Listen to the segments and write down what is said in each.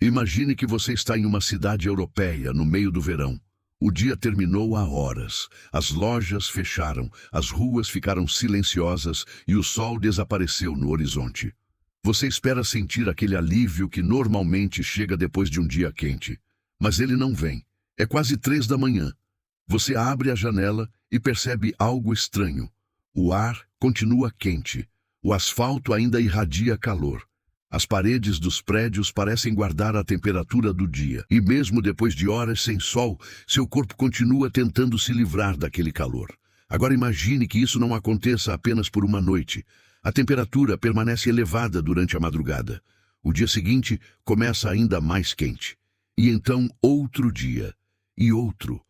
Imagine que você está em uma cidade europeia no meio do verão. O dia terminou há horas. As lojas fecharam, as ruas ficaram silenciosas e o sol desapareceu no horizonte. Você espera sentir aquele alívio que normalmente chega depois de um dia quente. Mas ele não vem. É quase 3 da manhã. Você abre a janela e percebe algo estranho. O ar continua quente. O asfalto ainda irradia calor. As paredes dos prédios parecem guardar a temperatura do dia. E mesmo depois de horas sem sol, seu corpo continua tentando se livrar daquele calor. Agora imagine que isso não aconteça apenas por uma noite. A temperatura permanece elevada durante a madrugada. O dia seguinte começa ainda mais quente. E então outro dia. E outro.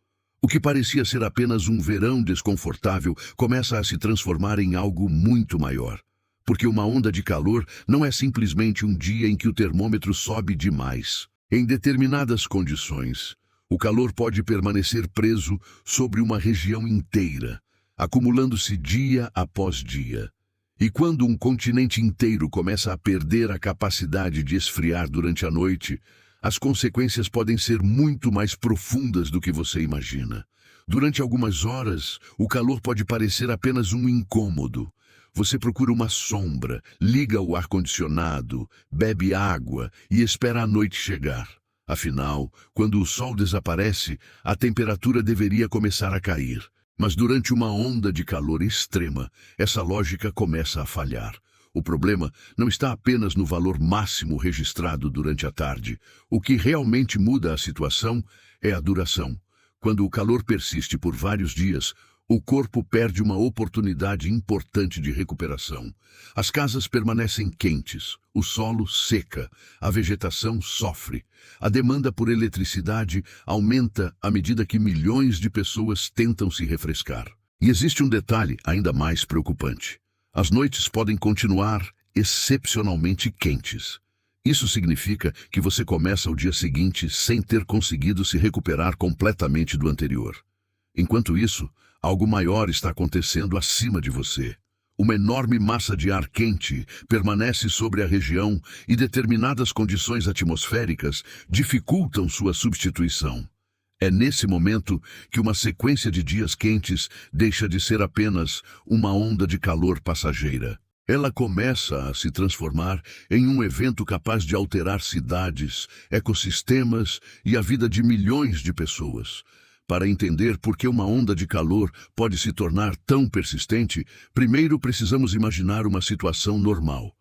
O que parecia ser apenas um verão desconfortável começa a se transformar em algo muito maior. Porque uma onda de calor não é simplesmente um dia em que o termômetro sobe demais. Em determinadas condições, o calor pode permanecer preso sobre uma região inteira, acumulando-se dia após dia. E quando um continente inteiro começa a perder a capacidade de esfriar durante a noite, as consequências podem ser muito mais profundas do que você imagina. Durante algumas horas, o calor pode parecer apenas um incômodo. Você procura uma sombra, liga o ar-condicionado, bebe água e espera a noite chegar. Afinal, quando o sol desaparece, a temperatura deveria começar a cair. Mas durante uma onda de calor extrema, essa lógica começa a falhar. O problema não está apenas no valor máximo registrado durante a tarde. O que realmente muda a situação é a duração. Quando o calor persiste por vários dias, o corpo perde uma oportunidade importante de recuperação. As casas permanecem quentes, o solo seca, a vegetação sofre. A demanda por eletricidade aumenta à medida que milhões de pessoas tentam se refrescar. E existe um detalhe ainda mais preocupante. As noites podem continuar excepcionalmente quentes. Isso significa que você começa o dia seguinte sem ter conseguido se recuperar completamente do anterior. Enquanto isso, algo maior está acontecendo acima de você. Uma enorme massa de ar quente permanece sobre a região e determinadas condições atmosféricas dificultam sua substituição. É nesse momento que uma sequência de dias quentes deixa de ser apenas uma onda de calor passageira. Ela começa a se transformar em um evento capaz de alterar cidades, ecossistemas e a vida de milhões de pessoas. Para entender por que uma onda de calor pode se tornar tão persistente, primeiro precisamos imaginar uma situação normal.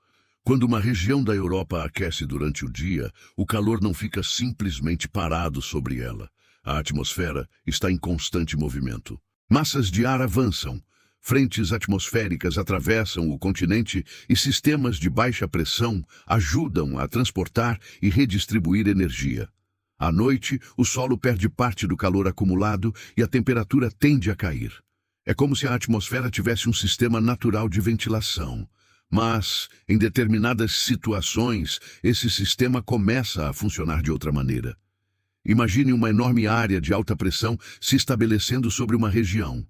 Quando uma região da Europa aquece durante o dia, o calor não fica simplesmente parado sobre ela. A atmosfera está em constante movimento. Massas de ar avançam, frentes atmosféricas atravessam o continente e sistemas de baixa pressão ajudam a transportar e redistribuir energia. À noite, o solo perde parte do calor acumulado e a temperatura tende a cair. É como se a atmosfera tivesse um sistema natural de ventilação. Mas, em determinadas situações, esse sistema começa a funcionar de outra maneira. Imagine uma enorme área de alta pressão se estabelecendo sobre uma região.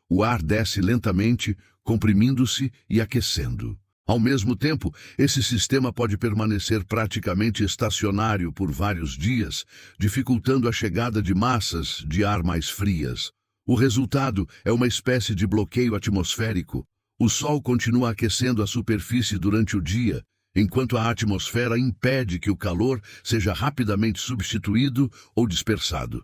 O ar desce lentamente, comprimindo-se e aquecendo. Ao mesmo tempo, esse sistema pode permanecer praticamente estacionário por vários dias, dificultando a chegada de massas de ar mais frias. O resultado é uma espécie de bloqueio atmosférico. O Sol continua aquecendo a superfície durante o dia, enquanto a atmosfera impede que o calor seja rapidamente substituído ou dispersado.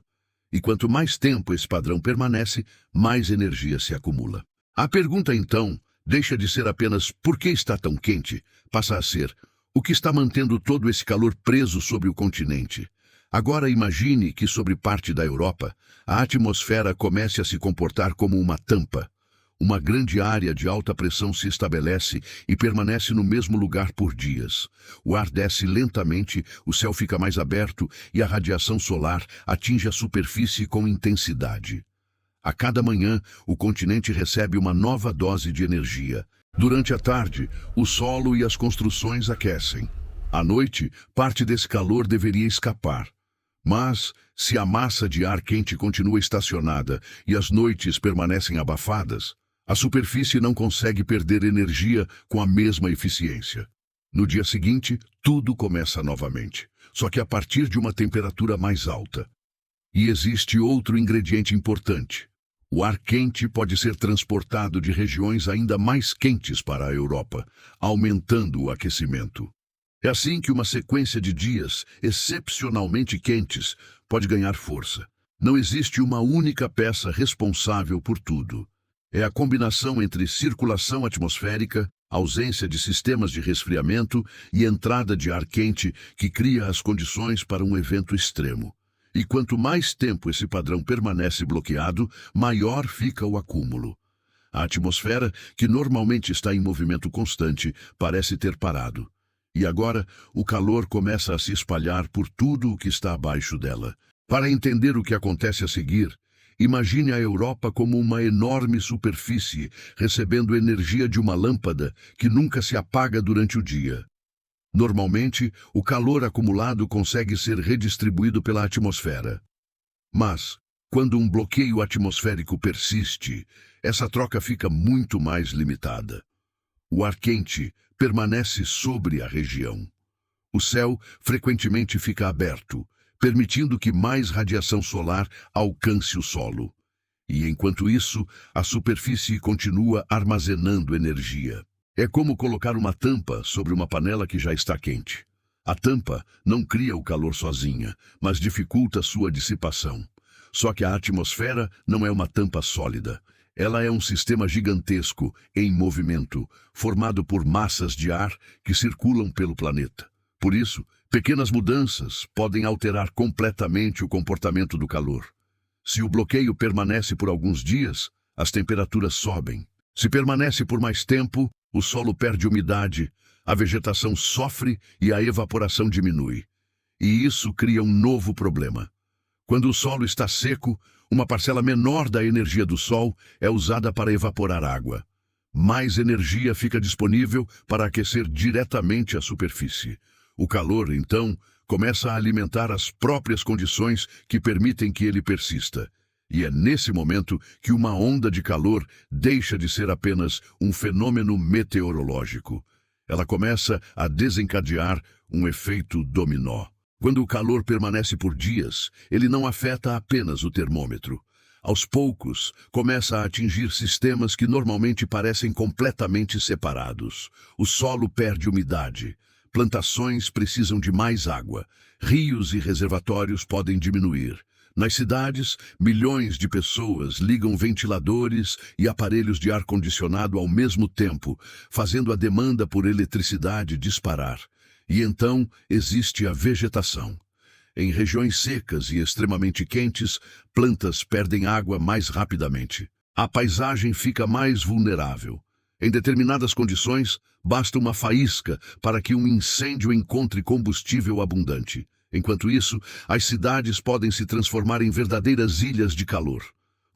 E quanto mais tempo esse padrão permanece, mais energia se acumula. A pergunta, então, deixa de ser apenas por que está tão quente, passa a ser o que está mantendo todo esse calor preso sobre o continente. Agora imagine que sobre parte da Europa, a atmosfera comece a se comportar como uma tampa. Uma grande área de alta pressão se estabelece e permanece no mesmo lugar por dias. O ar desce lentamente, o céu fica mais aberto e a radiação solar atinge a superfície com intensidade. A cada manhã, o continente recebe uma nova dose de energia. Durante a tarde, o solo e as construções aquecem. À noite, parte desse calor deveria escapar. Mas, se a massa de ar quente continua estacionada e as noites permanecem abafadas, a superfície não consegue perder energia com a mesma eficiência. No dia seguinte, tudo começa novamente. só que a partir de uma temperatura mais alta. E existe outro ingrediente importante. O ar quente pode ser transportado de regiões ainda mais quentes para a Europa, aumentando o aquecimento. É assim que uma sequência de dias excepcionalmente quentes pode ganhar força. Não existe uma única peça responsável por tudo. É a combinação entre circulação atmosférica, ausência de sistemas de resfriamento e entrada de ar quente que cria as condições para um evento extremo. E quanto mais tempo esse padrão permanece bloqueado, maior fica o acúmulo. A atmosfera, que normalmente está em movimento constante, parece ter parado. E agora, o calor começa a se espalhar por tudo o que está abaixo dela. Para entender o que acontece a seguir, imagine a Europa como uma enorme superfície recebendo energia de uma lâmpada que nunca se apaga durante o dia. Normalmente, o calor acumulado consegue ser redistribuído pela atmosfera. Mas, quando um bloqueio atmosférico persiste, essa troca fica muito mais limitada. O ar quente permanece sobre a região. O céu frequentemente fica aberto, permitindo que mais radiação solar alcance o solo. E enquanto isso, a superfície continua armazenando energia. É como colocar uma tampa sobre uma panela que já está quente. A tampa não cria o calor sozinha, mas dificulta sua dissipação. Só que a atmosfera não é uma tampa sólida. Ela é um sistema gigantesco, em movimento, formado por massas de ar que circulam pelo planeta. Por isso, pequenas mudanças podem alterar completamente o comportamento do calor. Se o bloqueio permanece por alguns dias, as temperaturas sobem. Se permanece por mais tempo, o solo perde umidade, a vegetação sofre e a evaporação diminui. E isso cria um novo problema. Quando o solo está seco, uma parcela menor da energia do sol é usada para evaporar água. Mais energia fica disponível para aquecer diretamente a superfície. O calor, então, começa a alimentar as próprias condições que permitem que ele persista. E é nesse momento que uma onda de calor deixa de ser apenas um fenômeno meteorológico. Ela começa a desencadear um efeito dominó. Quando o calor permanece por dias, ele não afeta apenas o termômetro. Aos poucos, começa a atingir sistemas que normalmente parecem completamente separados. O solo perde umidade. Plantações precisam de mais água. Rios e reservatórios podem diminuir. Nas cidades, milhões de pessoas ligam ventiladores e aparelhos de ar-condicionado ao mesmo tempo, fazendo a demanda por eletricidade disparar. E então existe a vegetação. Em regiões secas e extremamente quentes, plantas perdem água mais rapidamente. A paisagem fica mais vulnerável. Em determinadas condições, basta uma faísca para que um incêndio encontre combustível abundante. Enquanto isso, as cidades podem se transformar em verdadeiras ilhas de calor.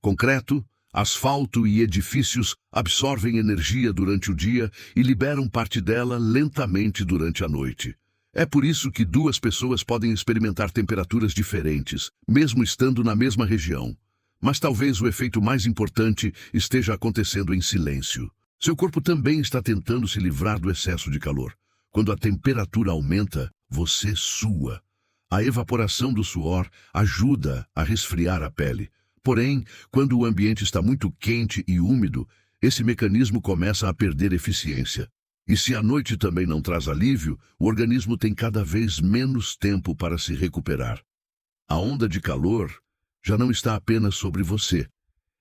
Concreto, asfalto e edifícios absorvem energia durante o dia e liberam parte dela lentamente durante a noite. É por isso que duas pessoas podem experimentar temperaturas diferentes, mesmo estando na mesma região. Mas talvez o efeito mais importante esteja acontecendo em silêncio. Seu corpo também está tentando se livrar do excesso de calor. Quando a temperatura aumenta, você sua. A evaporação do suor ajuda a resfriar a pele. Porém, quando o ambiente está muito quente e úmido, esse mecanismo começa a perder eficiência. E se a noite também não traz alívio, o organismo tem cada vez menos tempo para se recuperar. A onda de calor já não está apenas sobre você.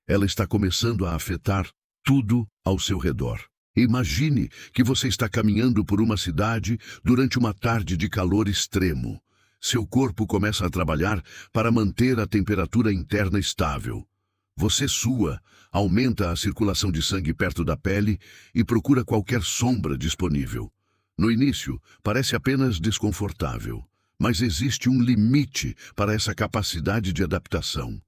Ela está começando a afetar tudo ao seu redor. Imagine que você está caminhando por uma cidade durante uma tarde de calor extremo. Seu corpo começa a trabalhar para manter a temperatura interna estável. Você sua, aumenta a circulação de sangue perto da pele e procura qualquer sombra disponível. No início, parece apenas desconfortável, mas existe um limite para essa capacidade de adaptação.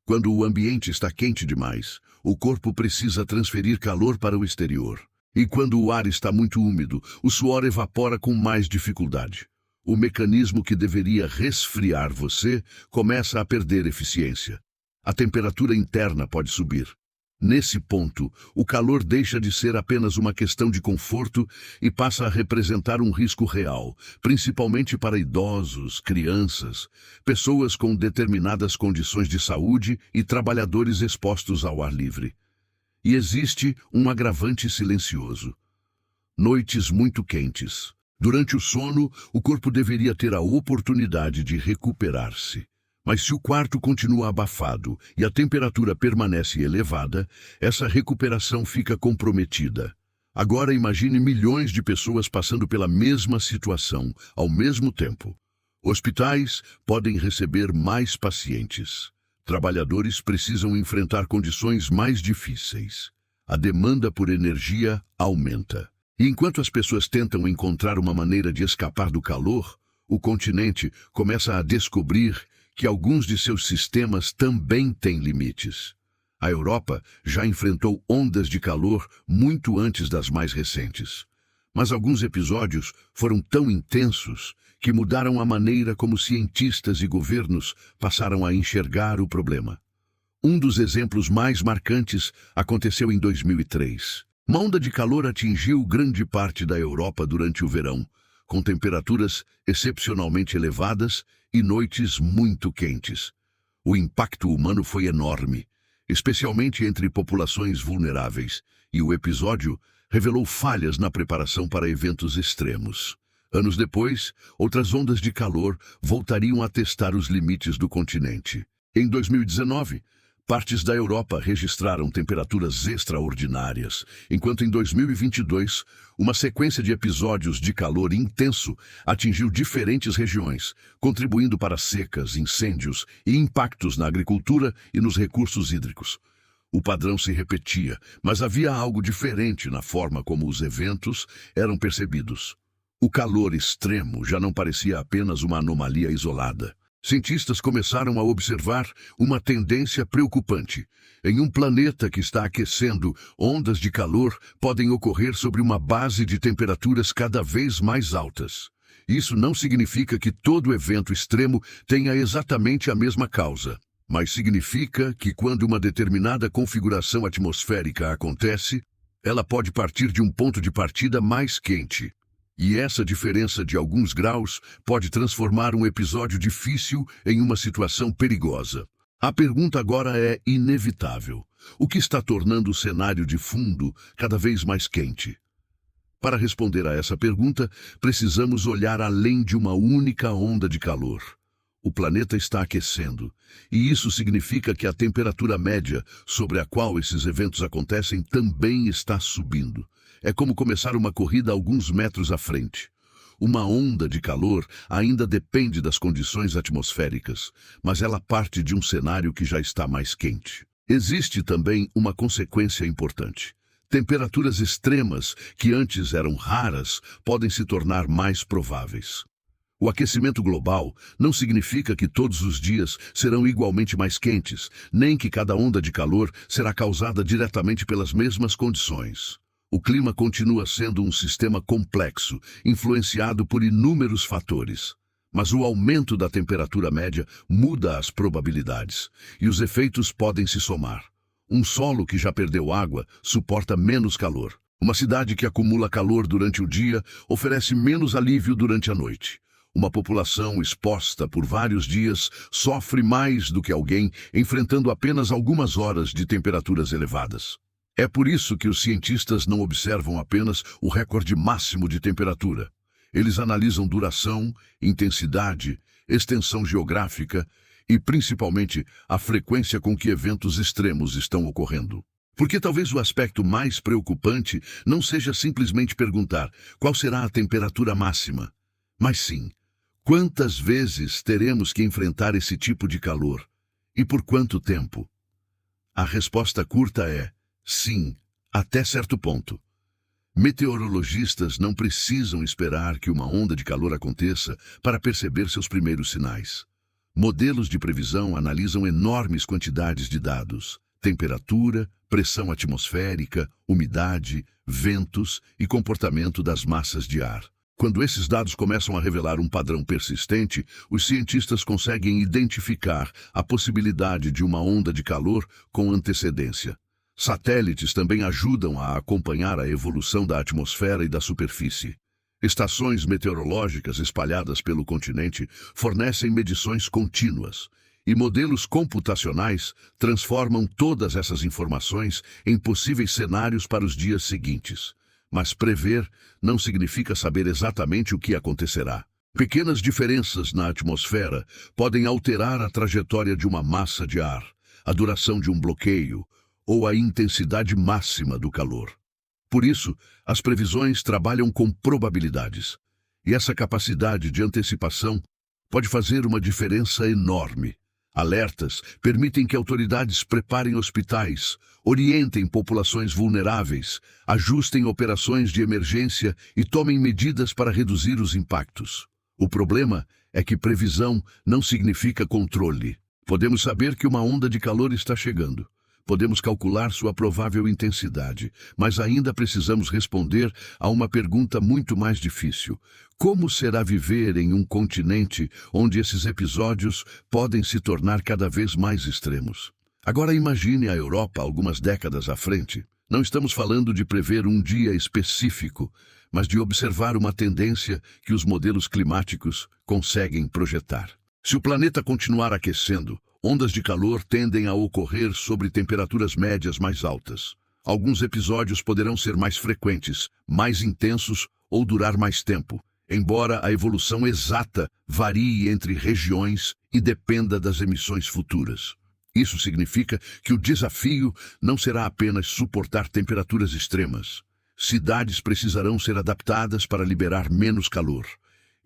Quando o ambiente está quente demais, o corpo precisa transferir calor para o exterior. E quando o ar está muito úmido, o suor evapora com mais dificuldade. O mecanismo que deveria resfriar você começa a perder eficiência. A temperatura interna pode subir. Nesse ponto, o calor deixa de ser apenas uma questão de conforto e passa a representar um risco real, principalmente para idosos, crianças, pessoas com determinadas condições de saúde e trabalhadores expostos ao ar livre. E existe um agravante silencioso: noites muito quentes. Durante o sono, o corpo deveria ter a oportunidade de recuperar-se. Mas se o quarto continua abafado e a temperatura permanece elevada, essa recuperação fica comprometida. Agora imagine milhões de pessoas passando pela mesma situação, ao mesmo tempo. Hospitais podem receber mais pacientes. Trabalhadores precisam enfrentar condições mais difíceis. A demanda por energia aumenta. E enquanto as pessoas tentam encontrar uma maneira de escapar do calor, o continente começa a descobrir que alguns de seus sistemas também têm limites. A Europa já enfrentou ondas de calor muito antes das mais recentes. Mas alguns episódios foram tão intensos que mudaram a maneira como cientistas e governos passaram a enxergar o problema. Um dos exemplos mais marcantes aconteceu em 2003. Uma onda de calor atingiu grande parte da Europa durante o verão, com temperaturas excepcionalmente elevadas e noites muito quentes. O impacto humano foi enorme, especialmente entre populações vulneráveis, e o episódio revelou falhas na preparação para eventos extremos. Anos depois, outras ondas de calor voltariam a testar os limites do continente. Em 2019, partes da Europa registraram temperaturas extraordinárias, enquanto em 2022, uma sequência de episódios de calor intenso atingiu diferentes regiões, contribuindo para secas, incêndios e impactos na agricultura e nos recursos hídricos. O padrão se repetia, mas havia algo diferente na forma como os eventos eram percebidos. O calor extremo já não parecia apenas uma anomalia isolada. Cientistas começaram a observar uma tendência preocupante. Em um planeta que está aquecendo, ondas de calor podem ocorrer sobre uma base de temperaturas cada vez mais altas. Isso não significa que todo evento extremo tenha exatamente a mesma causa, mas significa que quando uma determinada configuração atmosférica acontece, ela pode partir de um ponto de partida mais quente. E essa diferença de alguns graus pode transformar um episódio difícil em uma situação perigosa. A pergunta agora é inevitável: o que está tornando o cenário de fundo cada vez mais quente? Para responder a essa pergunta, precisamos olhar além de uma única onda de calor. O planeta está aquecendo, e isso significa que a temperatura média sobre a qual esses eventos acontecem também está subindo. É como começar uma corrida alguns metros à frente. Uma onda de calor ainda depende das condições atmosféricas, mas ela parte de um cenário que já está mais quente. Existe também uma consequência importante. Temperaturas extremas, que antes eram raras, podem se tornar mais prováveis. O aquecimento global não significa que todos os dias serão igualmente mais quentes, nem que cada onda de calor será causada diretamente pelas mesmas condições. O clima continua sendo um sistema complexo, influenciado por inúmeros fatores. Mas o aumento da temperatura média muda as probabilidades, e os efeitos podem se somar. Um solo que já perdeu água suporta menos calor. Uma cidade que acumula calor durante o dia oferece menos alívio durante a noite. Uma população exposta por vários dias sofre mais do que alguém enfrentando apenas algumas horas de temperaturas elevadas. É por isso que os cientistas não observam apenas o recorde máximo de temperatura. Eles analisam duração, intensidade, extensão geográfica e, principalmente, a frequência com que eventos extremos estão ocorrendo. Porque talvez o aspecto mais preocupante não seja simplesmente perguntar qual será a temperatura máxima, mas sim, quantas vezes teremos que enfrentar esse tipo de calor e por quanto tempo? A resposta curta é sim, até certo ponto. Meteorologistas não precisam esperar que uma onda de calor aconteça para perceber seus primeiros sinais. Modelos de previsão analisam enormes quantidades de dados: temperatura, pressão atmosférica, umidade, ventos e comportamento das massas de ar. Quando esses dados começam a revelar um padrão persistente, os cientistas conseguem identificar a possibilidade de uma onda de calor com antecedência. Satélites também ajudam a acompanhar a evolução da atmosfera e da superfície. Estações meteorológicas espalhadas pelo continente fornecem medições contínuas, e modelos computacionais transformam todas essas informações em possíveis cenários para os dias seguintes. Mas prever não significa saber exatamente o que acontecerá. Pequenas diferenças na atmosfera podem alterar a trajetória de uma massa de ar, a duração de um bloqueio ou a intensidade máxima do calor. Por isso, as previsões trabalham com probabilidades, e essa capacidade de antecipação pode fazer uma diferença enorme. Alertas permitem que autoridades preparem hospitais, orientem populações vulneráveis, ajustem operações de emergência e tomem medidas para reduzir os impactos. O problema é que previsão não significa controle. Podemos saber que uma onda de calor está chegando. Podemos calcular sua provável intensidade, mas ainda precisamos responder a uma pergunta muito mais difícil. Como será viver em um continente onde esses episódios podem se tornar cada vez mais extremos? Agora imagine a Europa algumas décadas à frente. Não estamos falando de prever um dia específico, mas de observar uma tendência que os modelos climáticos conseguem projetar. Se o planeta continuar aquecendo, ondas de calor tendem a ocorrer sobre temperaturas médias mais altas. Alguns episódios poderão ser mais frequentes, mais intensos ou durar mais tempo, embora a evolução exata varie entre regiões e dependa das emissões futuras. Isso significa que o desafio não será apenas suportar temperaturas extremas. Cidades precisarão ser adaptadas para liberar menos calor.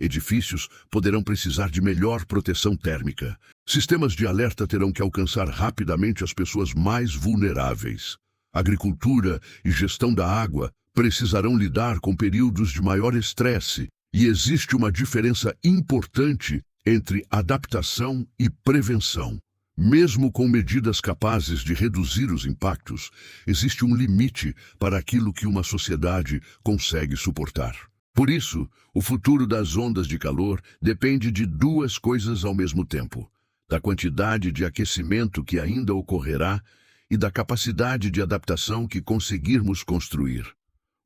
Edifícios poderão precisar de melhor proteção térmica. Sistemas de alerta terão que alcançar rapidamente as pessoas mais vulneráveis. Agricultura e gestão da água precisarão lidar com períodos de maior estresse, e existe uma diferença importante entre adaptação e prevenção. Mesmo com medidas capazes de reduzir os impactos, existe um limite para aquilo que uma sociedade consegue suportar. Por isso, o futuro das ondas de calor depende de duas coisas ao mesmo tempo: da quantidade de aquecimento que ainda ocorrerá e da capacidade de adaptação que conseguirmos construir.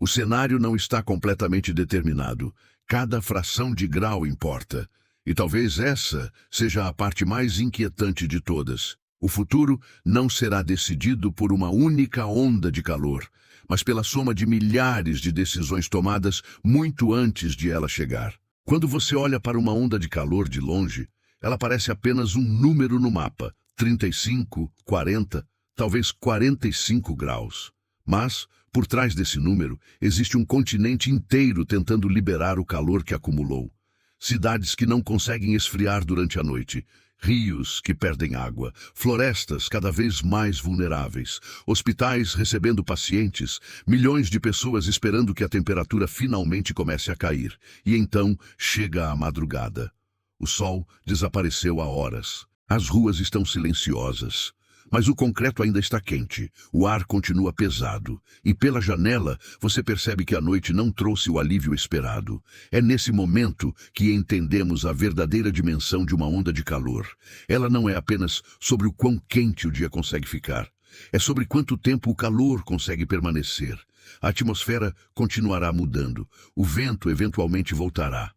O cenário não está completamente determinado. Cada fração de grau importa. E talvez essa seja a parte mais inquietante de todas. O futuro não será decidido por uma única onda de calor, mas pela soma de milhares de decisões tomadas muito antes de ela chegar. Quando você olha para uma onda de calor de longe, ela parece apenas um número no mapa, 35, 40, talvez 45 graus. Mas, por trás desse número, existe um continente inteiro tentando liberar o calor que acumulou. Cidades que não conseguem esfriar durante a noite, rios que perdem água, florestas cada vez mais vulneráveis, hospitais recebendo pacientes, milhões de pessoas esperando que a temperatura finalmente comece a cair. E então chega a madrugada. O sol desapareceu há horas. As ruas estão silenciosas. Mas o concreto ainda está quente, o ar continua pesado, e pela janela você percebe que a noite não trouxe o alívio esperado. É nesse momento que entendemos a verdadeira dimensão de uma onda de calor. Ela não é apenas sobre o quão quente o dia consegue ficar, é sobre quanto tempo o calor consegue permanecer. A atmosfera continuará mudando, o vento eventualmente voltará.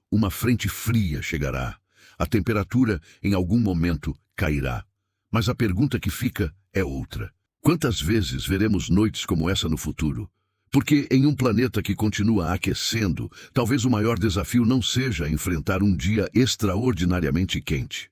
Uma frente fria chegará, a temperatura em algum momento cairá. Mas a pergunta que fica é outra. Quantas vezes veremos noites como essa no futuro? Porque em um planeta que continua aquecendo, talvez o maior desafio não seja enfrentar um dia extraordinariamente quente.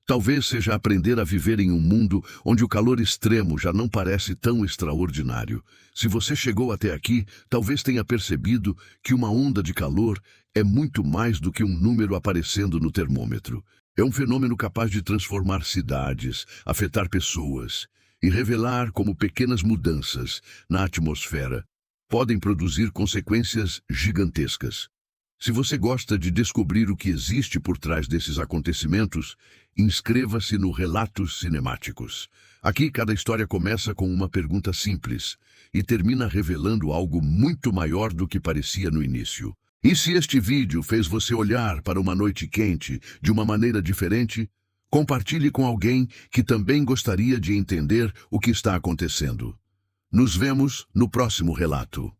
Talvez seja aprender a viver em um mundo onde o calor extremo já não parece tão extraordinário. Se você chegou até aqui, talvez tenha percebido que uma onda de calor é muito mais do que um número aparecendo no termômetro. É um fenômeno capaz de transformar cidades, afetar pessoas e revelar como pequenas mudanças na atmosfera podem produzir consequências gigantescas. Se você gosta de descobrir o que existe por trás desses acontecimentos, inscreva-se no Relatos Cinemáticos. Aqui cada história começa com uma pergunta simples e termina revelando algo muito maior do que parecia no início. E se este vídeo fez você olhar para uma noite quente de uma maneira diferente, compartilhe com alguém que também gostaria de entender o que está acontecendo. Nos vemos no próximo relato.